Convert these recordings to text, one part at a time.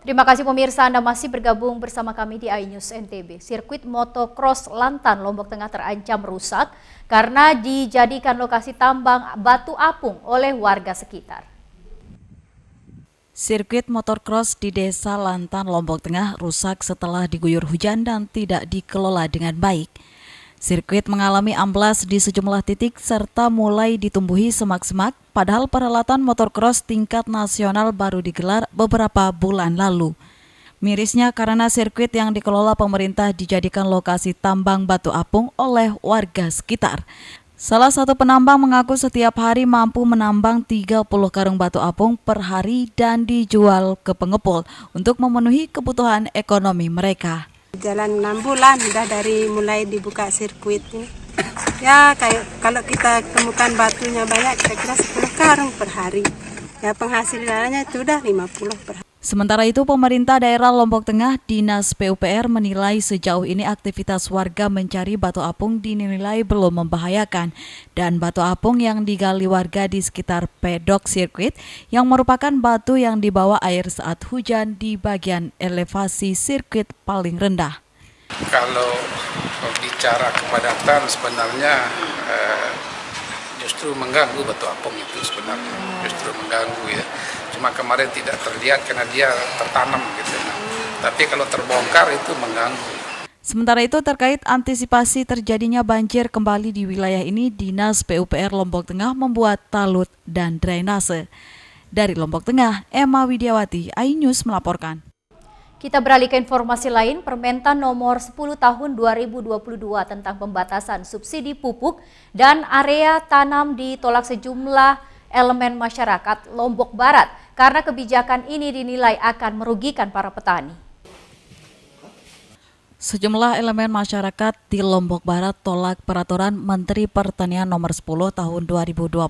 Terima kasih pemirsa, Anda masih bergabung bersama kami di iNews NTB. Sirkuit motocross Lantan, Lombok Tengah terancam rusak karena dijadikan lokasi tambang batu apung oleh warga sekitar. Sirkuit motocross di Desa Lantan, Lombok Tengah rusak setelah diguyur hujan dan tidak dikelola dengan baik. Sirkuit mengalami amblas di sejumlah titik serta mulai ditumbuhi semak-semak, padahal perhelatan motocross tingkat nasional baru digelar beberapa bulan lalu. Mirisnya karena sirkuit yang dikelola pemerintah dijadikan lokasi tambang batu apung oleh warga sekitar. Salah satu penambang mengaku setiap hari mampu menambang 30 karung batu apung per hari dan dijual ke pengepul untuk memenuhi kebutuhan ekonomi mereka. Jalan 6 bulan udah dari mulai dibuka sirkuit ini. Ya kayak kalau kita temukan batunya banyak kira-kira 10 karung per hari. Ya penghasilannya itu udah 50 per hari. Sementara itu, pemerintah daerah Lombok Tengah, Dinas PUPR menilai sejauh ini aktivitas warga mencari batu apung dinilai belum membahayakan dan batu apung yang digali warga di sekitar pedok sirkuit yang merupakan batu yang dibawa air saat hujan di bagian elevasi sirkuit paling rendah. Kalau bicara kepadatan sebenarnya justru mengganggu batu apung itu sebenarnya, justru mengganggu ya. Cuma kemarin tidak terlihat karena dia tertanam gitu. Tapi kalau terbongkar itu mengganggu. Sementara itu terkait antisipasi terjadinya banjir kembali di wilayah ini, Dinas PUPR Lombok Tengah membuat talut dan drainase. Dari Lombok Tengah, Emma Widiawati, iNews melaporkan. Kita beralih ke informasi lain, Permentan nomor 10 tahun 2022 tentang pembatasan subsidi pupuk dan area tanam ditolak sejumlah elemen masyarakat Lombok Barat karena kebijakan ini dinilai akan merugikan para petani. Sejumlah elemen masyarakat di Lombok Barat tolak peraturan Menteri Pertanian nomor 10 tahun 2022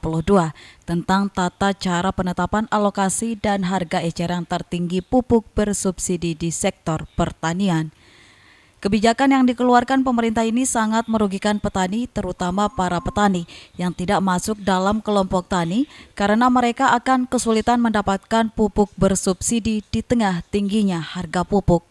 tentang tata cara penetapan alokasi dan harga eceran tertinggi pupuk bersubsidi di sektor pertanian. Kebijakan yang dikeluarkan pemerintah ini sangat merugikan petani, terutama para petani yang tidak masuk dalam kelompok tani karena mereka akan kesulitan mendapatkan pupuk bersubsidi di tengah tingginya harga pupuk.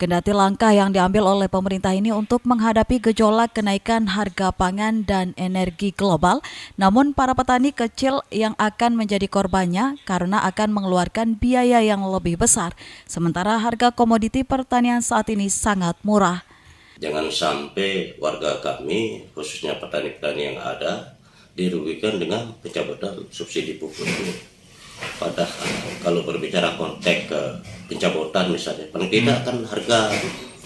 Kendati langkah yang diambil oleh pemerintah ini untuk menghadapi gejolak kenaikan harga pangan dan energi global, namun para petani kecil yang akan menjadi korbannya karena akan mengeluarkan biaya yang lebih besar, sementara harga komoditi pertanian saat ini sangat murah. Jangan sampai warga kami, khususnya petani-petani yang ada, dirugikan dengan pencabutan subsidi pupuk ini. Padahal kalau berbicara konteks pencabutan misalnya, paling tidak kan harga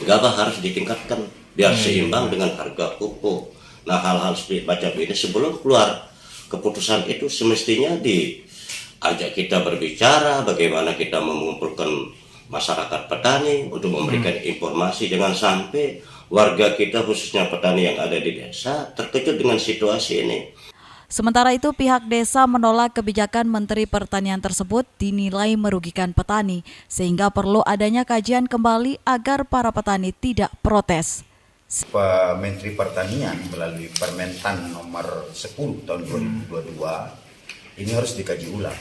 gabah harus ditingkatkan biar seimbang dengan harga pupuk. Nah hal-hal seperti macam ini sebelum keluar keputusan itu semestinya diajak kita berbicara bagaimana kita mengumpulkan masyarakat petani untuk memberikan informasi. Jangan sampai warga kita khususnya petani yang ada di desa terkejut dengan situasi ini. Sementara itu, pihak desa menolak kebijakan Menteri Pertanian tersebut dinilai merugikan petani, sehingga perlu adanya kajian kembali agar para petani tidak protes. Menteri Pertanian melalui Permentan nomor 10 tahun 2022 ini harus dikaji ulang.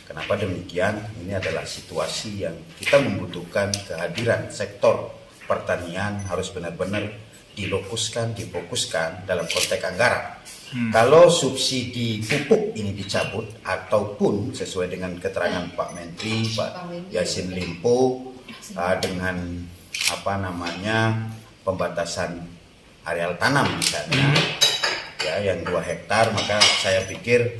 Kenapa demikian? Ini adalah situasi yang kita membutuhkan kehadiran sektor pertanian harus benar-benar difokuskan dalam konteks anggaran. Kalau subsidi pupuk ini dicabut ataupun sesuai dengan keterangan Pak Menteri, Pak Yassin Limpo, dengan pembatasan areal tanam misalnya, ya yang 2 hektar, maka saya pikir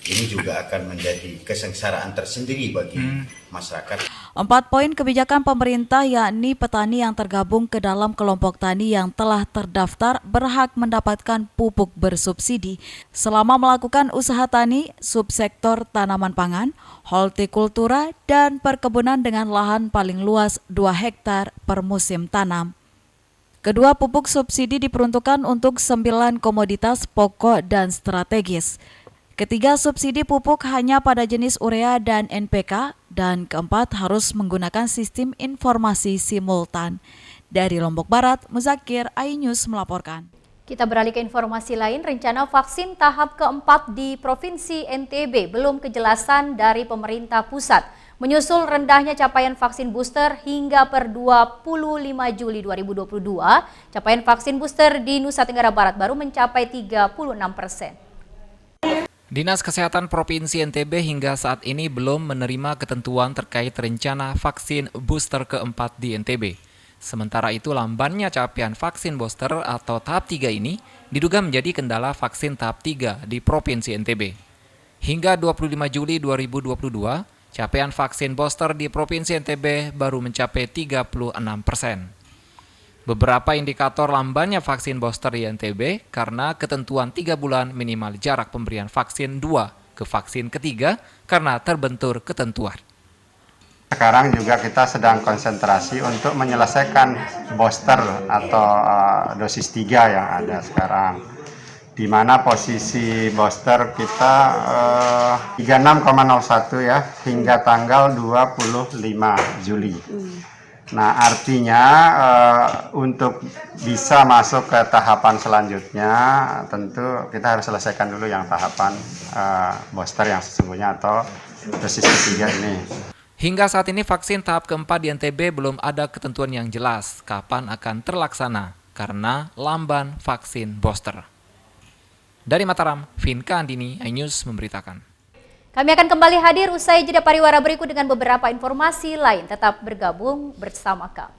ini juga akan menjadi kesengsaraan tersendiri bagi masyarakat. 4 poin kebijakan pemerintah yakni petani yang tergabung ke dalam kelompok tani yang telah terdaftar berhak mendapatkan pupuk bersubsidi selama melakukan usaha tani, subsektor tanaman pangan, hortikultura, dan perkebunan dengan lahan paling luas 2 hektar per musim tanam. Kedua, pupuk subsidi diperuntukkan untuk 9 komoditas pokok dan strategis. Ketiga, subsidi pupuk hanya pada jenis urea dan NPK. Dan keempat, harus menggunakan sistem informasi simultan. Dari Lombok Barat, Muzakir, iNews melaporkan. Kita beralih ke informasi lain, rencana vaksin tahap keempat di Provinsi NTB belum kejelasan dari pemerintah pusat. Menyusul rendahnya capaian vaksin booster hingga per 25 Juli 2022, capaian vaksin booster di Nusa Tenggara Barat baru mencapai 36%. Dinas Kesehatan Provinsi NTB hingga saat ini belum menerima ketentuan terkait rencana vaksin booster keempat di NTB. Sementara itu lambannya capaian vaksin booster atau tahap 3 ini diduga menjadi kendala vaksin tahap 3 di Provinsi NTB. Hingga 25 Juli 2022, capaian vaksin booster di Provinsi NTB baru mencapai 36%. Beberapa indikator lambannya vaksin booster di NTB karena ketentuan 3 bulan minimal jarak pemberian vaksin 2 ke vaksin ketiga karena terbentur ketentuan. Sekarang juga kita sedang konsentrasi untuk menyelesaikan booster atau dosis 3 yang ada sekarang. Di mana posisi booster kita 36,01 ya hingga tanggal 25 Juli. Nah, artinya untuk bisa masuk ke tahapan selanjutnya tentu kita harus selesaikan dulu yang tahapan booster yang sesungguhnya atau dosis ketiga ini. Hingga saat ini vaksin tahap keempat di NTB belum ada ketentuan yang jelas kapan akan terlaksana karena lamban vaksin booster. Dari Mataram, Vinka Andini, iNews memberitakan. Kami akan kembali hadir usai jeda pariwara berikut dengan beberapa informasi lain. Tetap bergabung bersama kami.